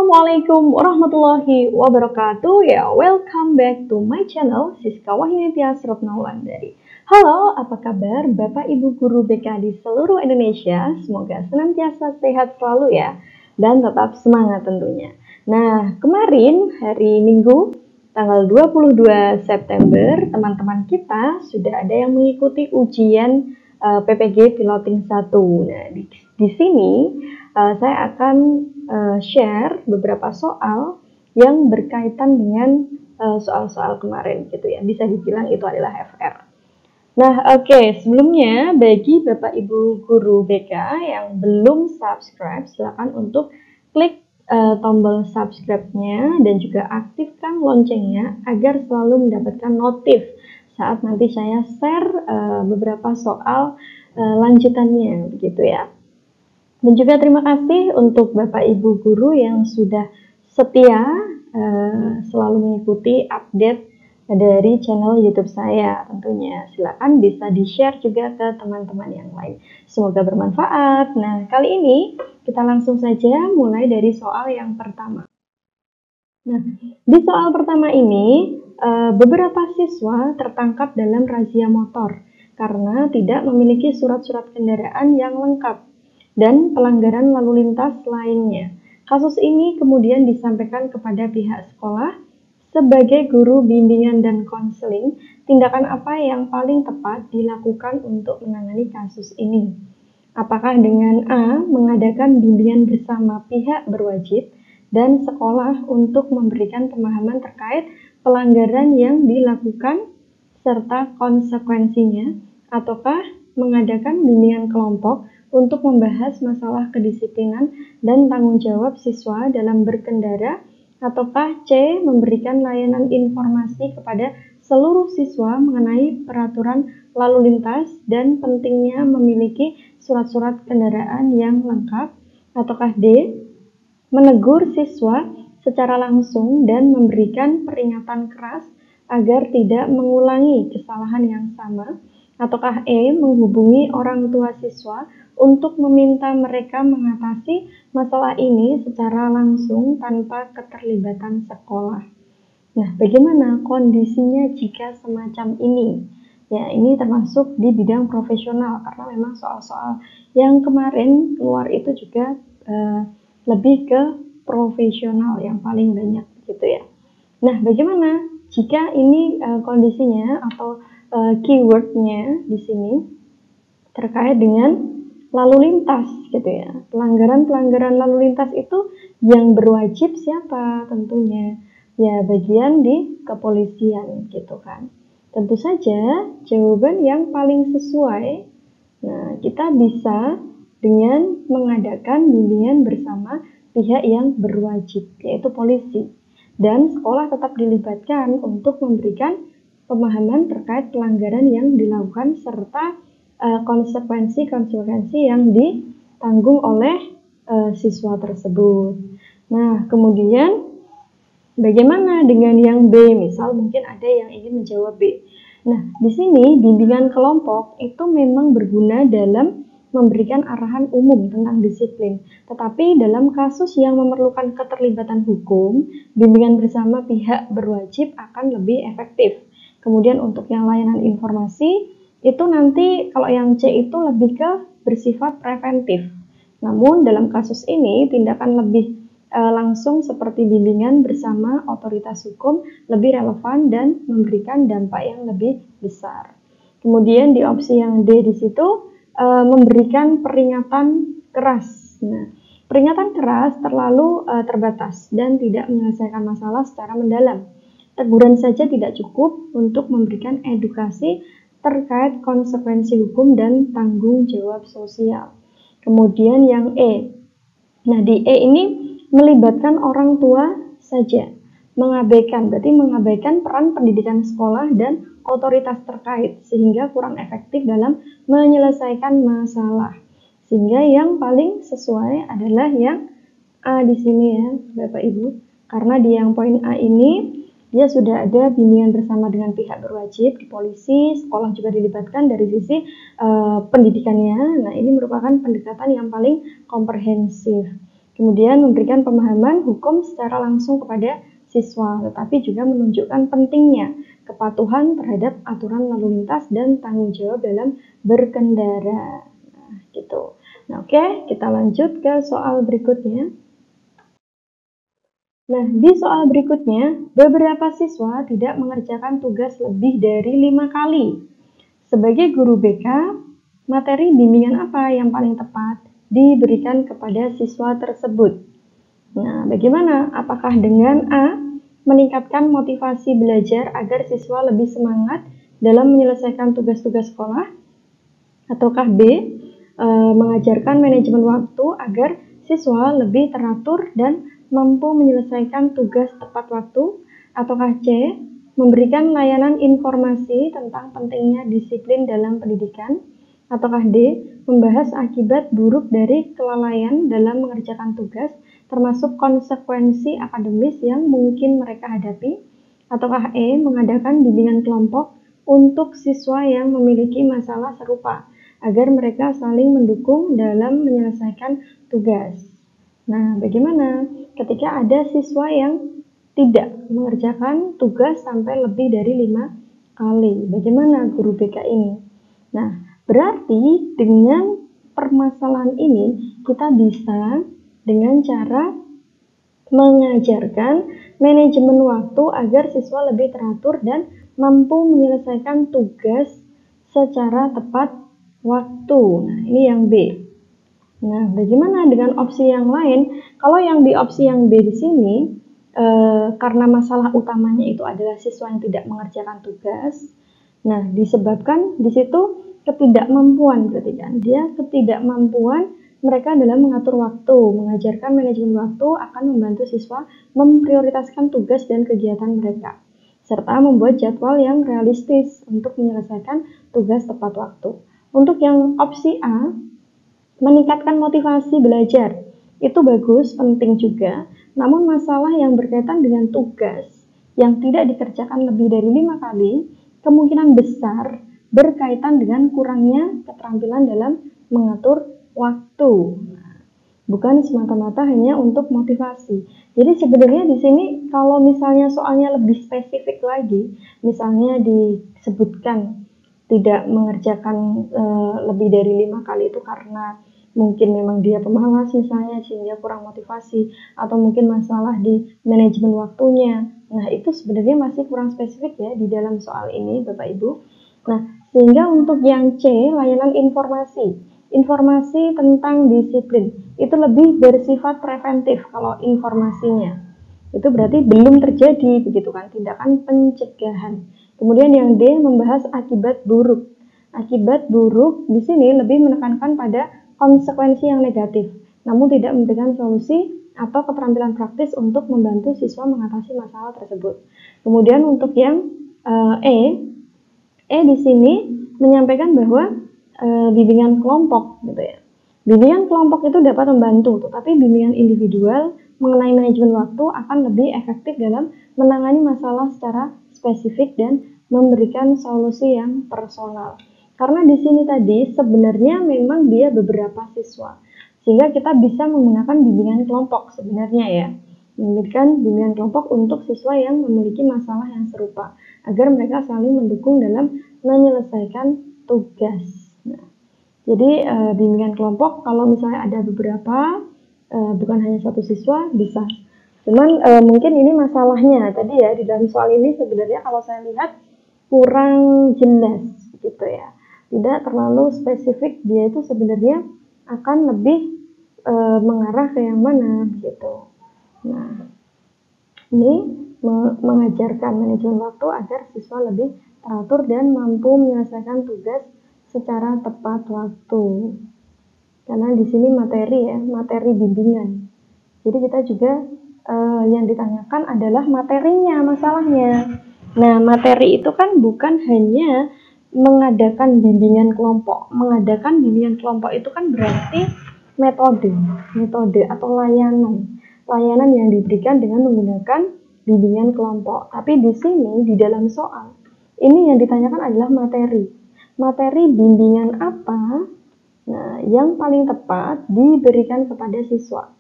Assalamualaikum warahmatullahi wabarakatuh. Ya, welcome back to my channel Siska Wahyunitia Srotnaulandari. Halo, apa kabar Bapak Ibu Guru BK di seluruh Indonesia? Semoga senantiasa sehat selalu ya, dan tetap semangat tentunya. Nah, kemarin hari Minggu tanggal 22 September, teman-teman kita sudah ada yang mengikuti ujian PPG Piloting 1. Nah, di sini saya akan share beberapa soal yang berkaitan dengan soal-soal kemarin gitu ya. Bisa dibilang itu adalah FR. Nah, oke, sebelumnya bagi Bapak Ibu Guru BK yang belum subscribe, silakan untuk klik tombol subscribe-nya dan juga aktifkan loncengnya agar selalu mendapatkan notif saat nanti saya share beberapa soal lanjutannya begitu ya. Dan juga terima kasih untuk Bapak Ibu Guru yang sudah setia selalu mengikuti update dari channel YouTube saya tentunya. Silakan bisa di-share juga ke teman-teman yang lain. Semoga bermanfaat. Nah, kali ini kita langsung saja mulai dari soal yang pertama. Nah, di soal pertama ini beberapa siswa tertangkap dalam razia motor karena tidak memiliki surat-surat kendaraan yang lengkap dan pelanggaran lalu lintas lainnya. Kasus ini kemudian disampaikan kepada pihak sekolah. Sebagai guru bimbingan dan konseling, tindakan apa yang paling tepat dilakukan untuk menangani kasus ini? Apakah dengan A, mengadakan bimbingan bersama pihak berwajib dan sekolah untuk memberikan pemahaman terkait pelanggaran yang dilakukan serta konsekuensinya, ataukah mengadakan bimbingan kelompok untuk membahas masalah kedisiplinan dan tanggung jawab siswa dalam berkendara, ataukah C, memberikan layanan informasi kepada seluruh siswa mengenai peraturan lalu lintas dan pentingnya memiliki surat-surat kendaraan yang lengkap, ataukah D, menegur siswa secara langsung dan memberikan peringatan keras agar tidak mengulangi kesalahan yang sama, ataukah E, menghubungi orang tua siswa untuk meminta mereka mengatasi masalah ini secara langsung tanpa keterlibatan sekolah. Nah, bagaimana kondisinya jika semacam ini? Ya, ini termasuk di bidang profesional karena memang soal-soal yang kemarin keluar itu juga lebih ke profesional yang paling banyak gitu ya. Nah, bagaimana jika ini kondisinya atau keywordnya di sini terkait dengan lalu lintas gitu ya. Pelanggaran lalu lintas itu yang berwajib siapa tentunya? Ya, bagian di kepolisian gitu kan. Tentu saja jawaban yang paling sesuai. Nah, kita bisa dengan mengadakan bimbingan bersama pihak yang berwajib, yaitu polisi. Dan sekolah tetap dilibatkan untuk memberikan pemahaman terkait pelanggaran yang dilakukan serta konsekuensi yang ditanggung oleh siswa tersebut. Nah, kemudian bagaimana dengan yang B? Misal mungkin ada yang ingin menjawab B. Nah, di sini bimbingan kelompok itu memang berguna dalam memberikan arahan umum tentang disiplin. Tetapi dalam kasus yang memerlukan keterlibatan hukum, bimbingan bersama pihak berwajib akan lebih efektif. Kemudian untuk yang layanan informasi, itu nanti kalau yang C itu lebih ke bersifat preventif. Namun dalam kasus ini tindakan lebih langsung seperti bimbingan bersama otoritas hukum lebih relevan dan memberikan dampak yang lebih besar. Kemudian di opsi yang D di situ memberikan peringatan keras. Nah, peringatan keras terlalu terbatas dan tidak menyelesaikan masalah secara mendalam. Teguran saja tidak cukup untuk memberikan edukasi terkait konsekuensi hukum dan tanggung jawab sosial. Kemudian yang E. Nah, di E ini melibatkan orang tua saja. Berarti mengabaikan peran pendidikan sekolah dan otoritas terkait sehingga kurang efektif dalam menyelesaikan masalah. Sehingga yang paling sesuai adalah yang A di sini ya, Bapak Ibu. Karena di yang poin A ini dia sudah ada bimbingan bersama dengan pihak berwajib di polisi, sekolah juga dilibatkan dari sisi pendidikannya. Nah, ini merupakan pendekatan yang paling komprehensif. Kemudian memberikan pemahaman hukum secara langsung kepada siswa, tetapi juga menunjukkan pentingnya kepatuhan terhadap aturan lalu lintas dan tanggung jawab dalam berkendara. Nah, gitu. Nah, oke, kita lanjut ke soal berikutnya. Nah, di soal berikutnya, beberapa siswa tidak mengerjakan tugas lebih dari 5 kali. Sebagai guru BK, materi bimbingan apa yang paling tepat diberikan kepada siswa tersebut? Nah, bagaimana? Apakah dengan A, meningkatkan motivasi belajar agar siswa lebih semangat dalam menyelesaikan tugas-tugas sekolah? Ataukah B, mengajarkan manajemen waktu agar siswa lebih teratur dan mampu menyelesaikan tugas tepat waktu? Ataukah C, memberikan layanan informasi tentang pentingnya disiplin dalam pendidikan? Ataukah D, membahas akibat buruk dari kelalaian dalam mengerjakan tugas, termasuk konsekuensi akademis yang mungkin mereka hadapi? Ataukah E, mengadakan bimbingan kelompok untuk siswa yang memiliki masalah serupa, agar mereka saling mendukung dalam menyelesaikan tugas? Nah, bagaimana ketika ada siswa yang tidak mengerjakan tugas sampai lebih dari 5 kali? Bagaimana guru BK ini? Nah, berarti dengan permasalahan ini kita bisa dengan cara mengajarkan manajemen waktu agar siswa lebih teratur dan mampu menyelesaikan tugas secara tepat waktu. Nah, ini yang B. Nah, bagaimana dengan opsi yang lain? Kalau yang di opsi yang B di sini, karena masalah utamanya itu adalah siswa yang tidak mengerjakan tugas. Nah, disebabkan di situ ketidakmampuan, berarti kan dia ketidakmampuan mereka dalam mengatur waktu. Mengajarkan manajemen waktu akan membantu siswa memprioritaskan tugas dan kegiatan mereka, serta membuat jadwal yang realistis untuk menyelesaikan tugas tepat waktu. Untuk yang opsi A, meningkatkan motivasi belajar, itu bagus, penting juga. Namun masalah yang berkaitan dengan tugas yang tidak dikerjakan lebih dari 5 kali, kemungkinan besar berkaitan dengan kurangnya keterampilan dalam mengatur waktu. Bukan semata-mata hanya untuk motivasi. Jadi sebenarnya di sini kalau misalnya soalnya lebih spesifik lagi, misalnya disebutkan tidak mengerjakan lebih dari 5 kali itu karena mungkin memang dia pemalas misalnya sehingga kurang motivasi, atau mungkin masalah di manajemen waktunya. Nah, itu sebenarnya masih kurang spesifik ya di dalam soal ini Bapak Ibu. Nah, sehingga untuk yang C, layanan informasi tentang disiplin, itu lebih bersifat preventif kalau informasinya. Itu berarti belum terjadi, begitu kan, tindakan pencegahan. Kemudian yang D, membahas akibat buruk. Akibat buruk di sini lebih menekankan pada konsekuensi yang negatif, namun tidak memberikan solusi atau keterampilan praktis untuk membantu siswa mengatasi masalah tersebut. Kemudian untuk yang E di sini menyampaikan bahwa bimbingan kelompok gitu ya. Bimbingan kelompok itu dapat membantu, tetapi bimbingan individual mengenai manajemen waktu akan lebih efektif dalam menangani masalah secara spesifik dan memberikan solusi yang personal. Karena di sini tadi sebenarnya memang dia beberapa siswa, sehingga kita bisa menggunakan bimbingan kelompok sebenarnya ya. Memberikan bimbingan kelompok untuk siswa yang memiliki masalah yang serupa, agar mereka saling mendukung dalam menyelesaikan tugas. Nah, jadi bimbingan kelompok kalau misalnya ada beberapa, bukan hanya satu siswa, bisa. Cuman mungkin ini masalahnya tadi ya, di dalam soal ini sebenarnya kalau saya lihat kurang jelas gitu ya. Tidak terlalu spesifik, dia itu sebenarnya akan lebih mengarah ke yang mana gitu. Nah, ini mengajarkan manajemen waktu agar siswa lebih teratur dan mampu menyelesaikan tugas secara tepat waktu. Karena di sini materi ya, materi bimbingan. Jadi kita juga yang ditanyakan adalah materinya, masalahnya. Nah, materi itu kan bukan hanya mengadakan bimbingan kelompok. Mengadakan bimbingan kelompok itu kan berarti metode atau layanan yang diberikan dengan menggunakan bimbingan kelompok. Tapi di sini di dalam soal ini yang ditanyakan adalah materi bimbingan apa, nah, yang paling tepat diberikan kepada siswa.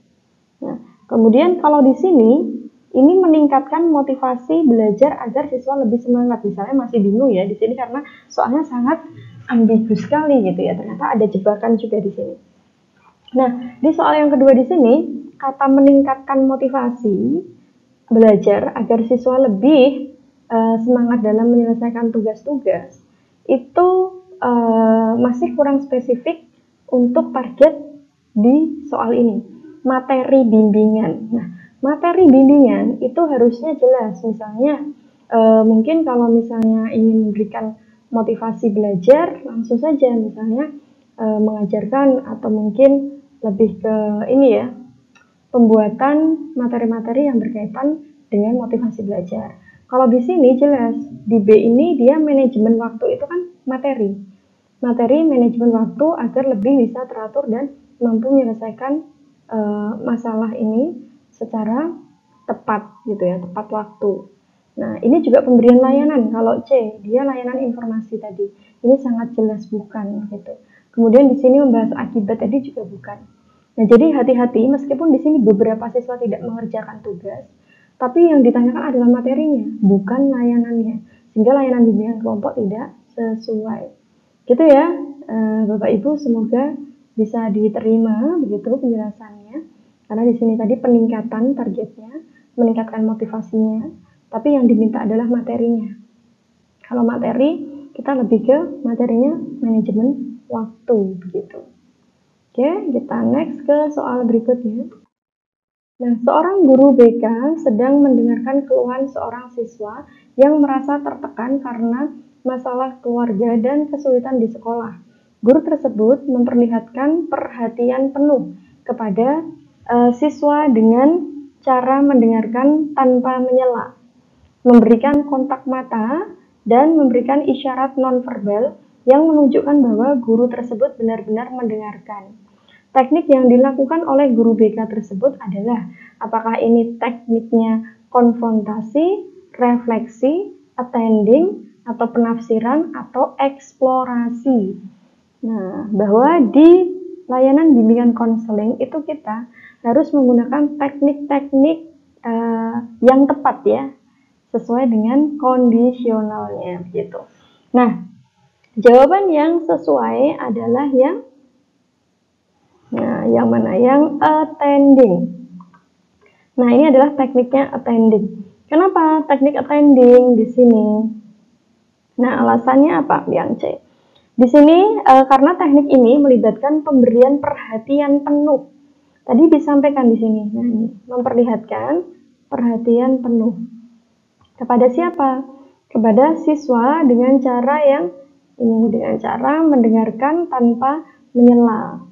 Nah, kemudian kalau di sini ini meningkatkan motivasi belajar agar siswa lebih semangat. Misalnya masih bingung ya di sini karena soalnya sangat ambigu sekali gitu ya. Ternyata ada jebakan juga di sini. Nah, di soal yang kedua di sini, kata meningkatkan motivasi belajar agar siswa lebih semangat dalam menyelesaikan tugas-tugas itu masih kurang spesifik untuk target di soal ini. Materi bimbingan. Nah, materi bimbingan itu harusnya jelas. Misalnya mungkin kalau misalnya ingin memberikan motivasi belajar, langsung saja misalnya mengajarkan atau mungkin lebih ke ini ya, pembuatan materi-materi yang berkaitan dengan motivasi belajar. Kalau di sini jelas, di B ini dia manajemen waktu itu kan materi. Materi manajemen waktu agar lebih bisa teratur dan mampu menyelesaikan masalah ini secara tepat gitu ya, tepat waktu. Nah, ini juga pemberian layanan. Kalau C, dia layanan informasi tadi. Ini sangat jelas bukan gitu. Kemudian di sini membahas akibat tadi juga bukan. Nah, jadi hati-hati meskipun di sini beberapa siswa tidak mengerjakan tugas, tapi yang ditanyakan adalah materinya, bukan layanannya. Sehingga layanan bimbingan kelompok tidak sesuai. Gitu ya, Bapak Ibu, semoga bisa diterima begitu penjelasannya. Karena di sini tadi peningkatan targetnya, meningkatkan motivasinya, tapi yang diminta adalah materinya. Kalau materi, kita lebih ke materinya manajemen waktu begitu. Oke, kita next ke soal berikutnya. Nah, seorang guru BK sedang mendengarkan keluhan seorang siswa yang merasa tertekan karena masalah keluarga dan kesulitan di sekolah. Guru tersebut memperlihatkan perhatian penuh kepada siswa dengan cara mendengarkan tanpa menyela, memberikan kontak mata, dan memberikan isyarat nonverbal yang menunjukkan bahwa guru tersebut benar-benar mendengarkan. Teknik yang dilakukan oleh guru BK tersebut adalah apakah ini tekniknya konfrontasi, refleksi, attending, atau penafsiran, atau eksplorasi. Nah, bahwa di layanan bimbingan konseling itu kita harus menggunakan teknik-teknik yang tepat ya, sesuai dengan kondisionalnya gitu. Nah, jawaban yang sesuai adalah yang mana? Yang attending. Nah, ini adalah tekniknya attending. Kenapa teknik attending di sini? Nah, alasannya apa? Yang C. Di sini karena teknik ini melibatkan pemberian perhatian penuh. Tadi disampaikan di sini. Nah, ini memperlihatkan perhatian penuh. Kepada siapa? Kepada siswa dengan cara mendengarkan tanpa menyela.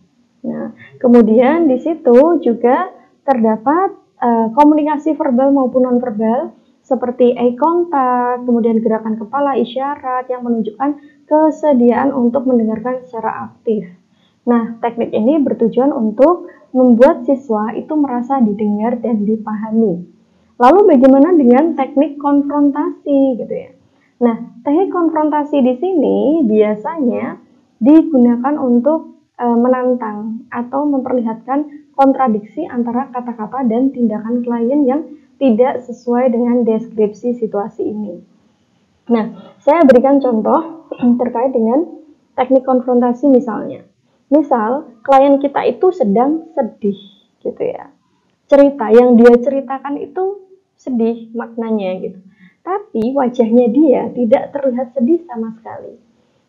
Nah, kemudian di situ juga terdapat komunikasi verbal maupun nonverbal seperti eye contact, kemudian gerakan kepala, isyarat yang menunjukkan kesediaan untuk mendengarkan secara aktif. Nah, teknik ini bertujuan untuk membuat siswa itu merasa didengar dan dipahami. Lalu bagaimana dengan teknik konfrontasi gitu ya? Nah, teknik konfrontasi di sini biasanya digunakan untuk menantang atau memperlihatkan kontradiksi antara kata-kata dan tindakan klien yang tidak sesuai dengan deskripsi situasi ini. Nah, saya berikan contoh terkait dengan teknik konfrontasi misalnya. Misal, klien kita itu sedang sedih gitu ya. Cerita yang dia ceritakan itu sedih maknanya gitu. Tapi wajahnya dia tidak terlihat sedih sama sekali.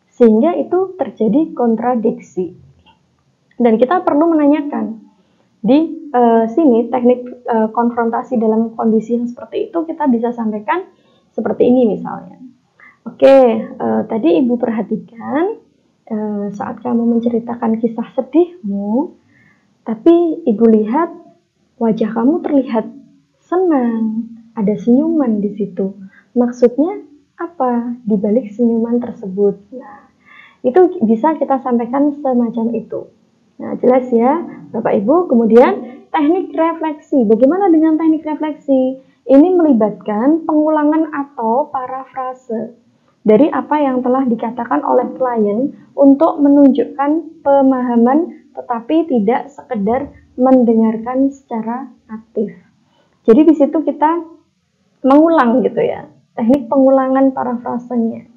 Sehingga itu terjadi kontradiksi. Dan kita perlu menanyakan, di sini teknik konfrontasi dalam kondisi yang seperti itu kita bisa sampaikan seperti ini misalnya. Oke, tadi Ibu perhatikan saat kamu menceritakan kisah sedihmu, tapi Ibu lihat wajah kamu terlihat senang, ada senyuman di situ. Maksudnya apa di balik senyuman tersebut? Nah, itu bisa kita sampaikan semacam itu. Nah, jelas ya, Bapak Ibu. Kemudian teknik refleksi. Bagaimana dengan teknik refleksi? Ini melibatkan pengulangan atau parafrase dari apa yang telah dikatakan oleh klien untuk menunjukkan pemahaman tetapi tidak sekedar mendengarkan secara aktif. Jadi di situ kita mengulang gitu ya, teknik pengulangan parafrasenya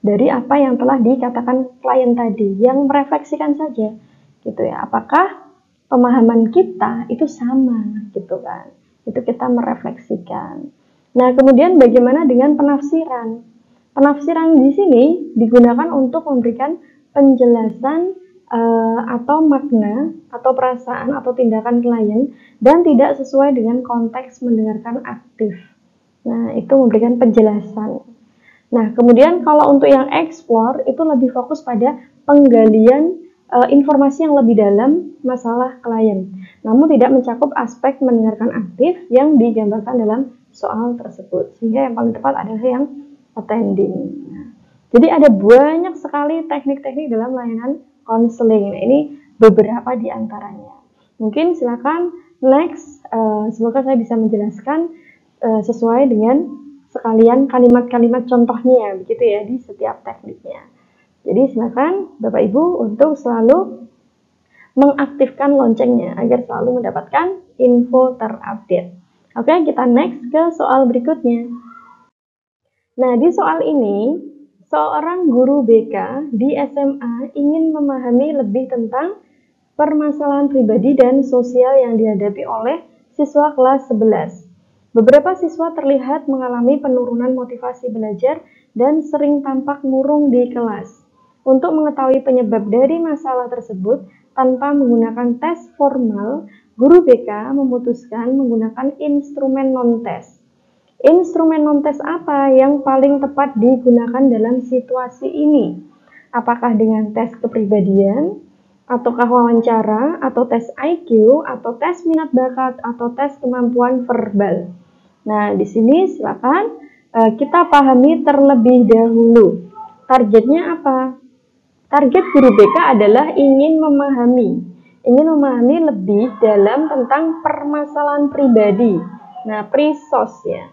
dari apa yang telah dikatakan klien tadi, yang merefleksikan saja gitu ya, apakah pemahaman kita itu sama gitu kan, itu kita merefleksikan. Nah kemudian bagaimana dengan penafsiran? Penafsiran di sini digunakan untuk memberikan penjelasan atau makna atau perasaan atau tindakan klien dan tidak sesuai dengan konteks mendengarkan aktif. Nah itu memberikan penjelasan. Nah, kemudian kalau untuk yang explore itu lebih fokus pada penggalian informasi yang lebih dalam masalah klien. Namun tidak mencakup aspek mendengarkan aktif yang digambarkan dalam soal tersebut. Sehingga yang paling tepat adalah yang attending. Nah, jadi ada banyak sekali teknik-teknik dalam layanan konseling. Nah, ini beberapa di antaranya. Mungkin silakan next, semoga saya bisa menjelaskan sesuai dengan sekalian kalimat-kalimat contohnya begitu ya di setiap tekniknya. Jadi silakan Bapak Ibu untuk selalu mengaktifkan loncengnya agar selalu mendapatkan info terupdate. Oke, kita next ke soal berikutnya. Nah, di soal ini seorang guru BK di SMA ingin memahami lebih tentang permasalahan pribadi dan sosial yang dihadapi oleh siswa kelas 11. Beberapa siswa terlihat mengalami penurunan motivasi belajar dan sering tampak murung di kelas. Untuk mengetahui penyebab dari masalah tersebut tanpa menggunakan tes formal, guru BK memutuskan menggunakan instrumen non-tes. Instrumen non-tes apa yang paling tepat digunakan dalam situasi ini? Apakah dengan tes kepribadian, ataukah wawancara, atau tes IQ, atau tes minat bakat, atau tes kemampuan verbal? Nah, di sini silakan kita pahami terlebih dahulu. Targetnya apa? Target guru BK adalah ingin memahami lebih dalam tentang permasalahan pribadi. Nah, prisos ya,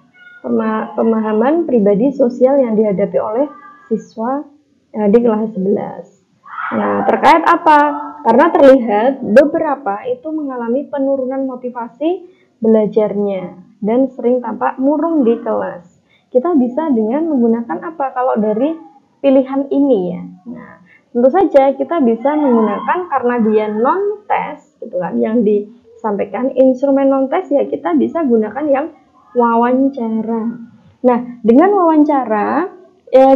pemahaman pribadi sosial yang dihadapi oleh siswa di kelas 11. Nah, terkait apa? Karena terlihat beberapa itu mengalami penurunan motivasi belajarnya dan sering tampak murung di kelas. Kita bisa dengan menggunakan apa kalau dari pilihan ini ya. Nah, tentu saja kita bisa menggunakan karena dia non-tes gitu kan, yang disampaikan instrumen non-tes ya kita bisa gunakan yang wawancara. Nah, dengan wawancara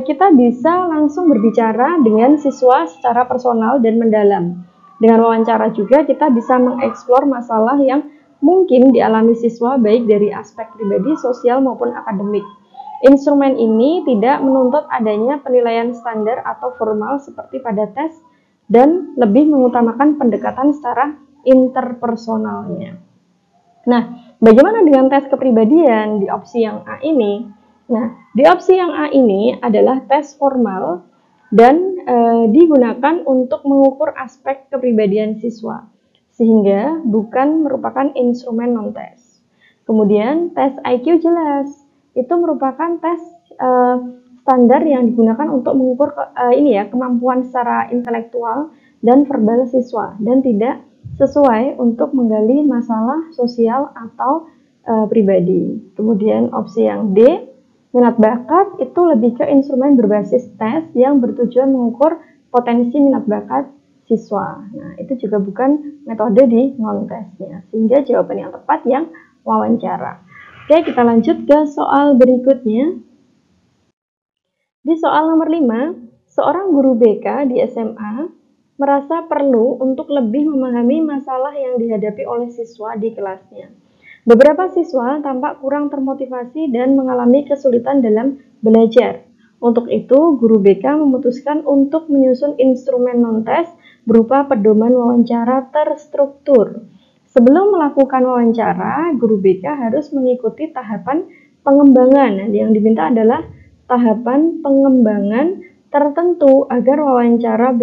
kita bisa langsung berbicara dengan siswa secara personal dan mendalam. Dengan wawancara juga kita bisa mengeksplor masalah yang mungkin dialami siswa baik dari aspek pribadi, sosial maupun akademik. Instrumen ini tidak menuntut adanya penilaian standar atau formal seperti pada tes dan lebih mengutamakan pendekatan secara interpersonalnya. Nah, bagaimana dengan tes kepribadian di opsi yang A ini? Nah, di opsi yang A ini adalah tes formal dan digunakan untuk mengukur aspek kepribadian siswa, sehingga bukan merupakan instrumen non-tes. Kemudian tes IQ jelas, itu merupakan tes standar yang digunakan untuk mengukur kemampuan secara intelektual dan verbal siswa dan tidak sesuai untuk menggali masalah sosial atau pribadi. Kemudian opsi yang D, minat bakat, itu lebih ke instrumen berbasis tes yang bertujuan mengukur potensi minat bakat siswa. Nah, itu juga bukan metode di non-tesnya. Sehingga jawaban yang tepat yang wawancara. Oke, kita lanjut ke soal berikutnya. Di soal nomor 5, seorang guru BK di SMA merasa perlu untuk lebih memahami masalah yang dihadapi oleh siswa di kelasnya. Beberapa siswa tampak kurang termotivasi dan mengalami kesulitan dalam belajar. Untuk itu, guru BK memutuskan untuk menyusun instrumen non-tes berupa pedoman wawancara terstruktur. Sebelum melakukan wawancara, guru BK harus mengikuti tahapan pengembangan. Yang diminta adalah tahapan pengembangan tertentu agar wawancara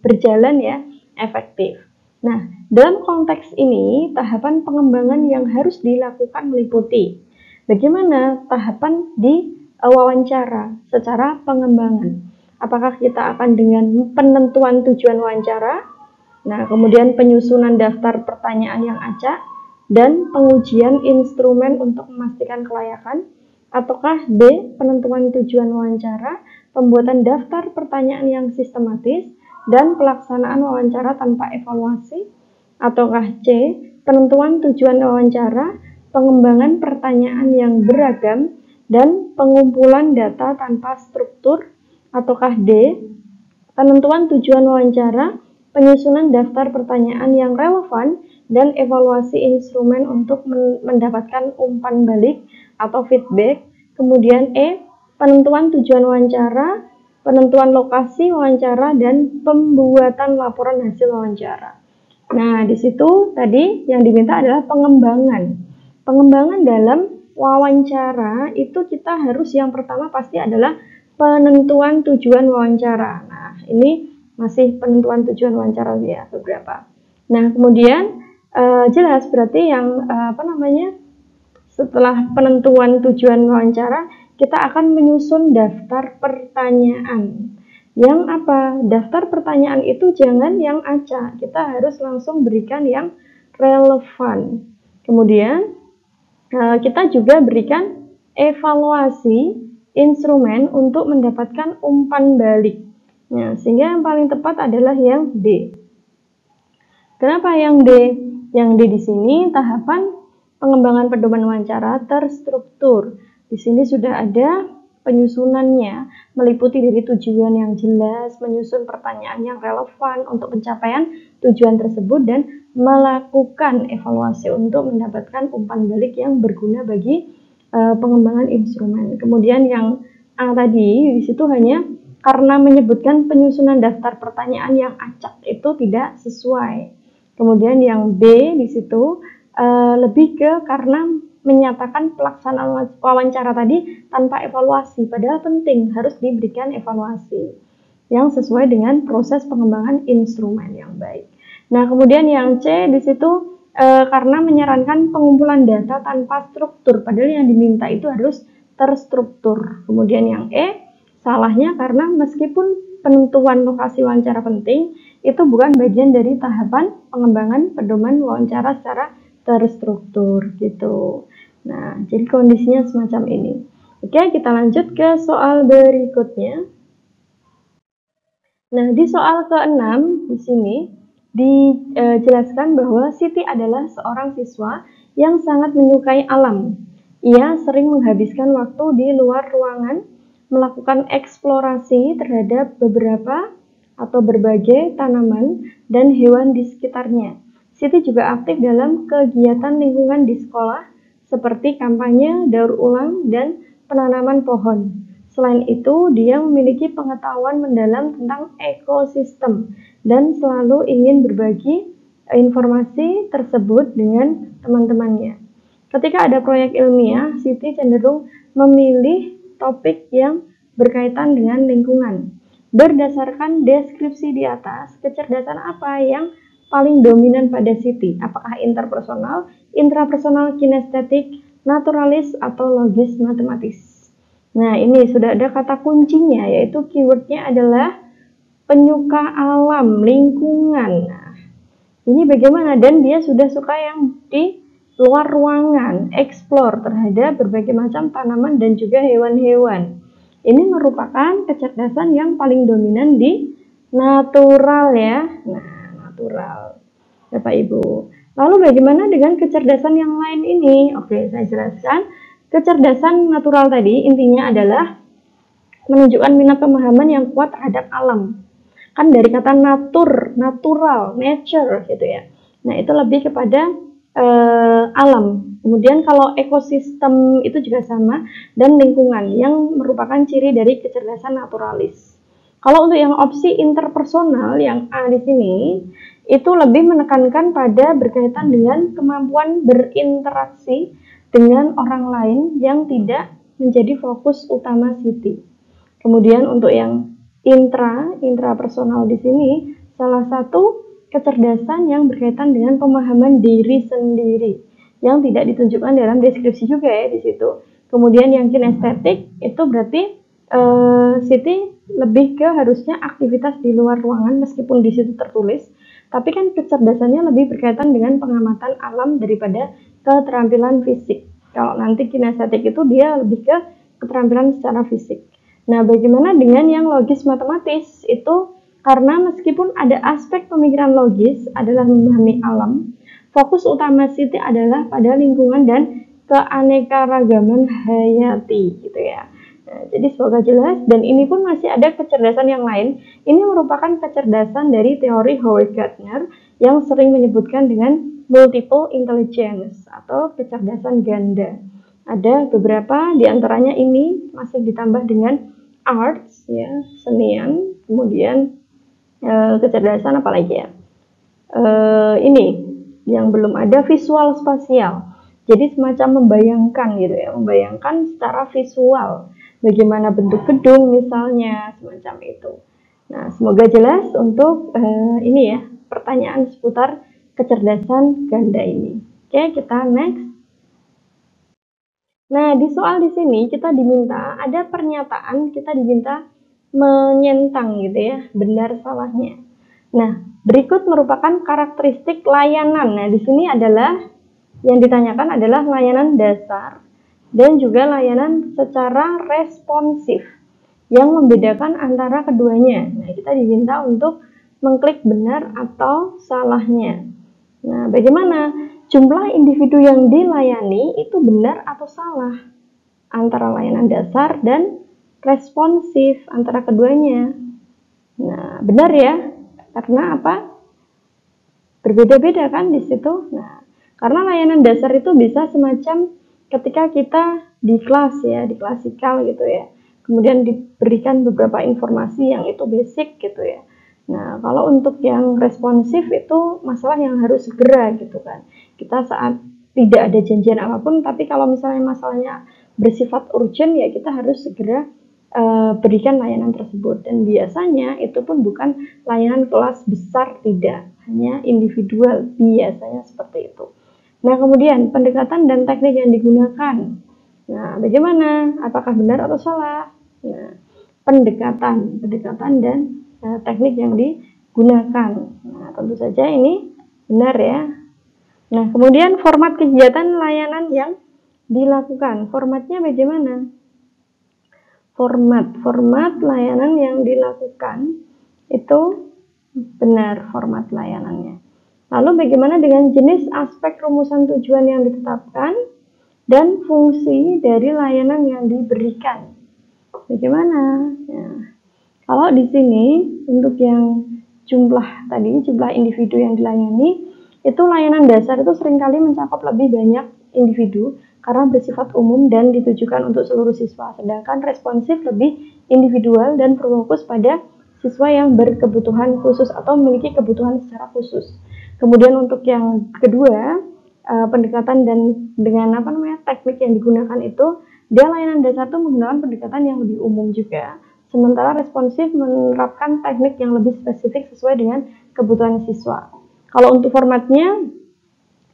berjalan ya efektif. Nah, dalam konteks ini, tahapan pengembangan yang harus dilakukan meliputi bagaimana tahapan di wawancara secara pengembangan. Apakah kita akan dengan penentuan tujuan wawancara, Nah, kemudian penyusunan daftar pertanyaan yang acak dan pengujian instrumen untuk memastikan kelayakan. Ataukah B, penentuan tujuan wawancara, pembuatan daftar pertanyaan yang sistematis, dan pelaksanaan wawancara tanpa evaluasi? Ataukah C, penentuan tujuan wawancara, pengembangan pertanyaan yang beragam, dan pengumpulan data tanpa struktur? Ataukah D, penentuan tujuan wawancara, penyusunan daftar pertanyaan yang relevan, dan evaluasi instrumen untuk mendapatkan umpan balik atau feedback? Kemudian E, penentuan tujuan wawancara, penentuan lokasi wawancara, dan pembuatan laporan hasil wawancara. Nah, di situ tadi yang diminta adalah pengembangan. Pengembangan dalam wawancara itu kita harus yang pertama pasti adalah penentuan tujuan wawancara. Nah, ini masih penentuan tujuan wawancara ya beberapa. Nah, kemudian jelas berarti yang setelah penentuan tujuan wawancara, kita akan menyusun daftar pertanyaan. Yang apa? Daftar pertanyaan itu jangan yang acak, kita harus langsung berikan yang relevan. Kemudian kita juga berikan evaluasi instrumen untuk mendapatkan umpan balik. Nah, sehingga yang paling tepat adalah yang D. Kenapa yang D? Yang D di sini tahapan pengembangan pedoman wawancara terstruktur. Di sini sudah ada penyusunannya, meliputi dari tujuan yang jelas, menyusun pertanyaan yang relevan untuk pencapaian tujuan tersebut, dan melakukan evaluasi untuk mendapatkan umpan balik yang berguna bagi pengembangan instrumen. Kemudian yang A tadi, di situ hanya karena menyebutkan penyusunan daftar pertanyaan yang acak itu tidak sesuai. Kemudian yang B di situ lebih ke karena menyatakan pelaksanaan wawancara tadi tanpa evaluasi, padahal penting harus diberikan evaluasi yang sesuai dengan proses pengembangan instrumen yang baik. Nah, kemudian yang C di situ karena menyarankan pengumpulan data tanpa struktur, padahal yang diminta itu harus terstruktur. Kemudian yang E, salahnya karena meskipun penentuan lokasi wawancara penting, itu bukan bagian dari tahapan pengembangan pedoman wawancara secara terstruktur gitu. Nah, jadi kondisinya semacam ini. Oke, kita lanjut ke soal berikutnya. Nah, di soal ke-6 di sini dijelaskan bahwa Siti adalah seorang siswa yang sangat menyukai alam. Ia sering menghabiskan waktu di luar ruangan, melakukan eksplorasi terhadap beberapa atau berbagai tanaman dan hewan di sekitarnya. Siti juga aktif dalam kegiatan lingkungan di sekolah, seperti kampanye, daur ulang, dan penanaman pohon. Selain itu, dia memiliki pengetahuan mendalam tentang ekosistem dan selalu ingin berbagi informasi tersebut dengan teman-temannya. Ketika ada proyek ilmiah, Siti cenderung memilih topik yang berkaitan dengan lingkungan. Berdasarkan deskripsi di atas, kecerdasan apa yang paling dominan pada Siti? Apakah interpersonal, intrapersonal, kinestetik, naturalis, atau logis matematis? Nah, ini sudah ada kata kuncinya, yaitu keywordnya adalah penyuka alam, lingkungan. Nah, ini bagaimana? Dan dia sudah suka yang di luar ruangan, explore terhadap berbagai macam tanaman dan juga hewan-hewan. Ini merupakan kecerdasan yang paling dominan di natural ya. Nah, natural, Bapak Ibu. Lalu bagaimana dengan kecerdasan yang lain ini? Oke, saya jelaskan. Kecerdasan natural tadi intinya adalah menunjukkan minat pemahaman yang kuat terhadap alam. Kan dari kata natural, nature gitu ya. Nah, itu lebih kepada alam. Kemudian kalau ekosistem itu juga sama, dan lingkungan yang merupakan ciri dari kecerdasan naturalis. Kalau untuk yang opsi interpersonal yang A di sini, itu lebih menekankan pada berkaitan dengan kemampuan berinteraksi dengan orang lain yang tidak menjadi fokus utama Siti. Kemudian untuk yang intrapersonal di sini, salah satu kecerdasan yang berkaitan dengan pemahaman diri sendiri yang tidak ditunjukkan dalam deskripsi juga ya di situ. Kemudian yang kinestetik itu berarti Siti lebih ke harusnya aktivitas di luar ruangan meskipun di situ tertulis, Tapi kan kecerdasannya lebih berkaitan dengan pengamatan alam daripada keterampilan fisik. Kalau nanti kinestetik itu dia lebih ke keterampilan secara fisik. Nah, bagaimana dengan yang logis matematis? Itu karena meskipun ada aspek pemikiran logis adalah memahami alam, fokus utama Siti adalah pada lingkungan dan keanekaragaman hayati gitu ya. Nah, jadi semoga jelas, dan ini pun masih ada kecerdasan yang lain. Ini merupakan kecerdasan dari teori Howard Gardner yang sering menyebutkan dengan multiple intelligence atau kecerdasan ganda. Ada beberapa di antaranya ini masih ditambah dengan arts ya, senian, kemudian kecerdasan apalagi ya? Ini yang belum ada visual spasial. Jadi semacam membayangkan gitu ya, membayangkan secara visual bagaimana bentuk gedung misalnya, semacam itu. Nah, semoga jelas untuk ini ya, pertanyaan seputar kecerdasan ganda ini. Oke, kita next. Nah, di soal di sini kita diminta ada pernyataan, kita diminta menyentang gitu ya, benar salahnya. Nah, berikut merupakan karakteristik layanan. Nah, di sini adalah yang ditanyakan adalah layanan dasar dan juga layanan secara responsif. Yang membedakan antara keduanya. Nah, kita diminta untuk mengklik benar atau salahnya. Nah, bagaimana jumlah individu yang dilayani itu benar atau salah antara layanan dasar dan responsif antara keduanya? Nah, benar ya. Karena apa? Berbeda-beda kan di situ. Nah, karena layanan dasar itu bisa semacam ketika kita di kelas ya, di klasikal gitu ya. Kemudian diberikan beberapa informasi yang itu basic gitu ya. Nah, kalau untuk yang responsif itu masalah yang harus segera gitu kan. Kita saat tidak ada janjian apapun, tapi kalau misalnya masalahnya bersifat urgent ya kita harus segera berikan layanan tersebut. Dan biasanya itu pun bukan layanan kelas besar, tidak, hanya individual, biasanya seperti itu. Nah, kemudian pendekatan dan teknik yang digunakan. Nah, bagaimana? Apakah benar atau salah? Nah, pendekatan dan teknik yang digunakan. Nah, tentu saja ini benar ya. Nah, kemudian format kegiatan layanan yang dilakukan. Formatnya bagaimana? Format layanan yang dilakukan itu benar format layanannya. Lalu bagaimana dengan jenis aspek rumusan tujuan yang ditetapkan dan fungsi dari layanan yang diberikan? Bagaimana? Ya. Kalau di sini untuk yang jumlah individu yang dilayani, itu layanan dasar itu seringkali mencakup lebih banyak individu karena bersifat umum dan ditujukan untuk seluruh siswa, sedangkan responsif lebih individual dan berfokus pada siswa yang berkebutuhan khusus atau memiliki kebutuhan secara khusus. Kemudian untuk yang kedua, pendekatan dan dengan teknik yang digunakan itu, dia layanan dasar itu menggunakan pendekatan yang lebih umum juga, sementara responsif menerapkan teknik yang lebih spesifik sesuai dengan kebutuhan siswa. Kalau untuk formatnya,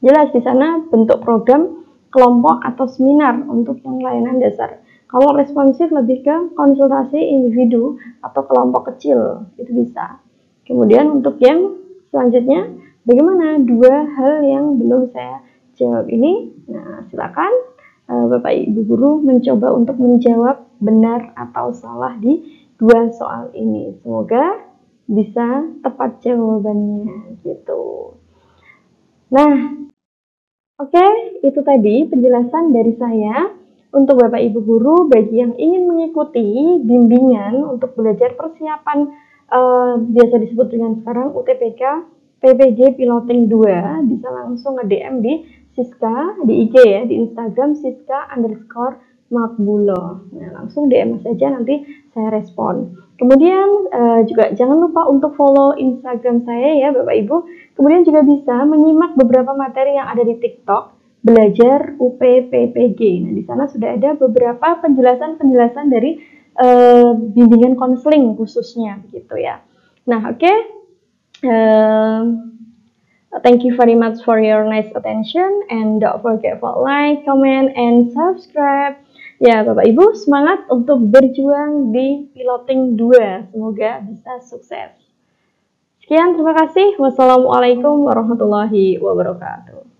jelas di sana bentuk program, kelompok atau seminar untuk yang layanan dasar. Kalau responsif lebih ke konsultasi individu atau kelompok kecil, itu bisa. Kemudian untuk yang selanjutnya, bagaimana dua hal yang belum saya jawab ini? Nah, silakan Bapak Ibu Guru mencoba untuk menjawab benar atau salah di dua soal ini. Semoga bisa tepat jawabannya gitu. Nah, oke, itu tadi penjelasan dari saya untuk Bapak Ibu Guru bagi yang ingin mengikuti bimbingan untuk belajar persiapan biasa disebut dengan sekarang UTPK PPG Piloting 2, bisa langsung nge-DM di Siska, di IG ya, di Instagram Siska_Makbulo. Nah, langsung DM saja, nanti saya respon. Kemudian juga jangan lupa untuk follow Instagram saya ya Bapak Ibu. Kemudian juga bisa menyimak beberapa materi yang ada di TikTok belajar UPPPG. Nah, di sana sudah ada beberapa penjelasan dari bimbingan konseling khususnya begitu ya. Nah, oke. Thank you very much for your nice attention and don't forget for like, comment, and subscribe. Ya, Bapak Ibu, semangat untuk berjuang di Piloting 2. Semoga bisa sukses. Sekian, terima kasih. Wassalamualaikum warahmatullahi wabarakatuh.